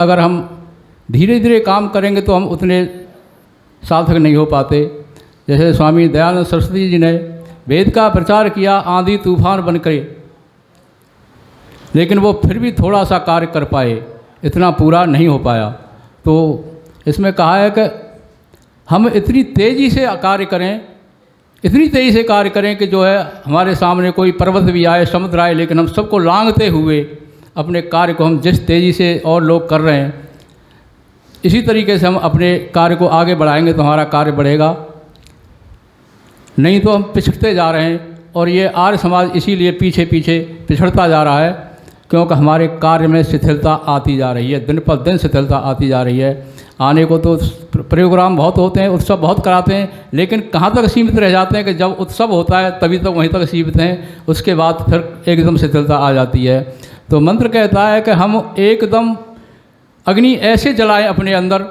अगर हम धीरे धीरे काम करेंगे तो हम उतने सार्थक नहीं हो पाते। जैसे स्वामी दयानंद सरस्वती जी ने वेद का प्रचार किया आंधी तूफान बनकर, लेकिन वो फिर भी थोड़ा सा कार्य कर पाए, इतना पूरा नहीं हो पाया। तो इसमें कहा है कि हम इतनी तेज़ी से कार्य करें, इतनी तेज़ी से कार्य करें कि जो है हमारे सामने कोई पर्वत भी आए, समुद्र आए, लेकिन हम सबको लांघते हुए अपने कार्य को हम जिस तेज़ी से और लोग कर रहे हैं, इसी तरीके से हम अपने कार्य को आगे बढ़ाएंगे तो हमारा कार्य बढ़ेगा। नहीं तो हम पिछड़ते जा रहे हैं, और ये आर्य समाज इसीलिए पीछे पीछे पिछड़ता जा रहा है, क्योंकि हमारे कार्य में शिथिलता आती जा रही है, दिन पर दिन शिथिलता आती जा रही है। आने को तो प्रोग्राम बहुत होते हैं, उत्सव बहुत कराते हैं, लेकिन कहाँ तक सीमित रह जाते हैं कि जब उत्सव होता है तभी तक वहीं तक सीमित हैं, उसके बाद फिर एकदम शिथिलता आ जाती है। तो मंत्र कहता है कि हम एकदम अग्नि ऐसे जलाएं अपने अंदर,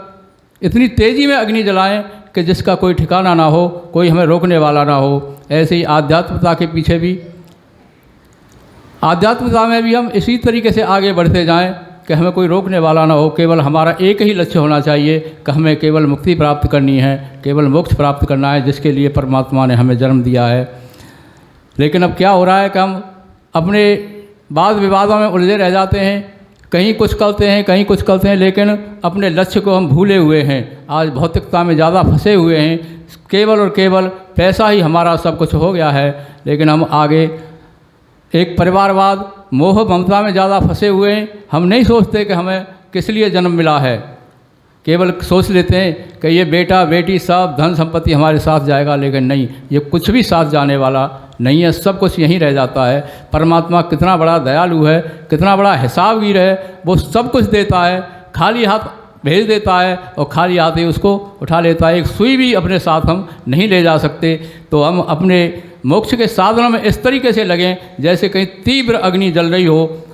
इतनी तेज़ी में अग्नि जलाएं कि जिसका कोई ठिकाना ना हो, कोई हमें रोकने वाला ना हो। ऐसे ही आध्यात्मिकता के पीछे भी, आध्यात्मिकता में भी हम इसी तरीके से आगे बढ़ते जाएं कि हमें कोई रोकने वाला ना हो। केवल हमारा एक ही लक्ष्य होना चाहिए कि हमें केवल मुक्ति प्राप्त करनी है, केवल मोक्ष प्राप्त करना है, जिसके लिए परमात्मा ने हमें जन्म दिया है। लेकिन अब क्या हो रहा है कि हम अपने वाद विवादों में उलझे रह जाते हैं, कहीं कुछ करते हैं, कहीं कुछ करते हैं, लेकिन अपने लक्ष्य को हम भूले हुए हैं। आज भौतिकता में ज़्यादा फंसे हुए हैं, केवल और केवल पैसा ही हमारा सब कुछ हो गया है। लेकिन हम आगे एक परिवारवाद, मोह ममता में ज़्यादा फंसे हुए हैं। हम नहीं सोचते कि हमें किस लिए जन्म मिला है, केवल सोच लेते हैं कि ये बेटा बेटी सब धन संपत्ति हमारे साथ जाएगा, लेकिन नहीं, ये कुछ भी साथ जाने वाला नहीं है, सब कुछ यहीं रह जाता है। परमात्मा कितना बड़ा दयालु है, कितना बड़ा हिसाबगीर है, वो सब कुछ देता है, खाली हाथ भेज देता है और खाली हाथ ही उसको उठा लेता है। एक सुई भी अपने साथ हम नहीं ले जा सकते। तो हम अपने मोक्ष के साधनों में इस तरीके से लगें जैसे कहीं तीव्र अग्नि जल रही हो।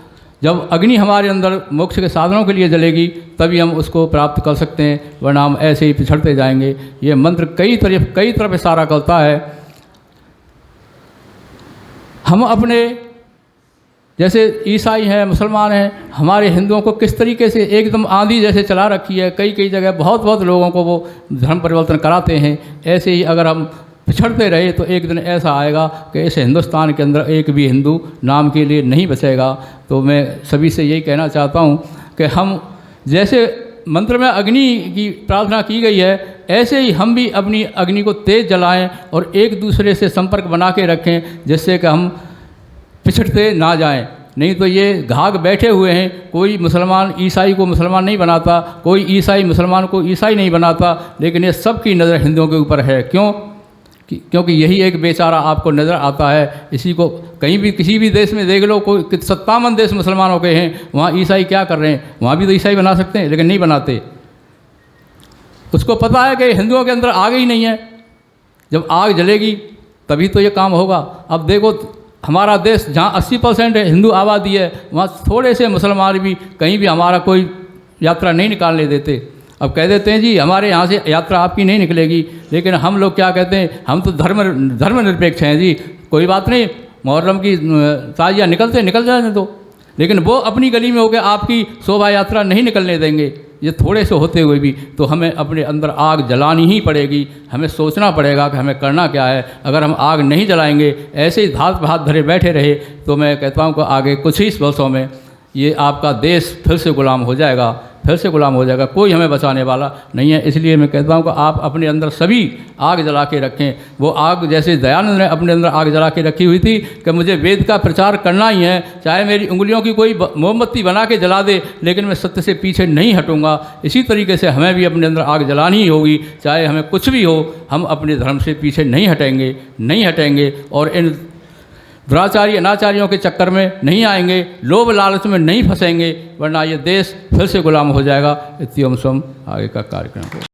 जब अग्नि हमारे अंदर मोक्ष के साधनों के लिए जलेगी तभी हम उसको प्राप्त कर सकते हैं, वरना हम ऐसे ही पिछड़ते जाएंगे। ये मंत्र कई तरफ इशारा करता है। हम अपने जैसे ईसाई हैं, मुसलमान हैं, हमारे हिंदुओं को किस तरीके से एकदम आंधी जैसे चला रखी है, कई जगह बहुत लोगों को वो धर्म परिवर्तन कराते हैं। ऐसे ही अगर हम पिछड़ते रहे तो एक दिन ऐसा आएगा कि इस हिंदुस्तान के अंदर एक भी हिंदू नाम के लिए नहीं बचेगा। तो मैं सभी से यही कहना चाहता हूँ कि हम जैसे मंत्र में अग्नि की प्रार्थना की गई है, ऐसे ही हम भी अपनी अग्नि को तेज़ जलाएं और एक दूसरे से संपर्क बना के रखें, जिससे कि हम पिछड़ते ना जाएं। नहीं तो ये घाघ बैठे हुए हैं, कोई मुसलमान ईसाई को मुसलमान नहीं बनाता, कोई ईसाई मुसलमान को ईसाई नहीं बनाता, लेकिन ये सबकी नज़र हिंदुओं के ऊपर है। क्यों? क्योंकि यही एक बेचारा आपको नज़र आता है। इसी को कहीं भी किसी भी देश में देख लो, कोई 57 देश मुसलमानों के हैं, वहाँ ईसाई क्या कर रहे हैं? वहाँ भी तो ईसाई बना सकते हैं, लेकिन नहीं बनाते। उसको पता है कि हिंदुओं के अंदर आग ही नहीं है, जब आग जलेगी तभी तो ये काम होगा। अब देखो हमारा देश जहाँ 80% हिंदू आबादी है, वहाँ थोड़े से मुसलमान भी कहीं भी हमारा कोई यात्रा नहीं निकालने देते। अब कह देते हैं जी हमारे यहाँ से यात्रा आपकी नहीं निकलेगी, लेकिन हम लोग क्या कहते हैं, हम तो धर्मनिरपेक्ष हैं जी, कोई बात नहीं, मुहर्रम की ताजिया निकल जाने दो। लेकिन वो अपनी गली में होकर आपकी शोभा यात्रा नहीं निकलने देंगे। ये थोड़े से होते हुए भी तो हमें अपने अंदर आग जलानी ही पड़ेगी। हमें सोचना पड़ेगा कि हमें करना क्या है। अगर हम आग नहीं जलाएंगे, ऐसे ही हाथ पे हाथ धरे बैठे रहे, तो मैं कहता हूँ कि आगे कुछ ही वर्षों में ये आपका देश फिर से गुलाम हो जाएगा, कोई हमें बचाने वाला नहीं है। इसलिए मैं कहता हूँ कि आप अपने अंदर सभी आग जला के रखें। वो आग जैसे दयानंद ने अपने अंदर आग जला के रखी हुई थी कि मुझे वेद का प्रचार करना ही है, चाहे मेरी उंगलियों की कोई मोमबत्ती बना के जला दे, लेकिन मैं सत्य से पीछे नहीं हटूँगा। इसी तरीके से हमें भी अपने अंदर आग जलानी ही होगी, चाहे हमें कुछ भी हो, हम अपने धर्म से पीछे नहीं हटेंगे और इन दुराचारी अनाचारियों के चक्कर में नहीं आएंगे, लोभ लालच में नहीं फंसेंगे, वरना ये देश फिर से गुलाम हो जाएगा। इतनी हम आगे का कार्यक्रम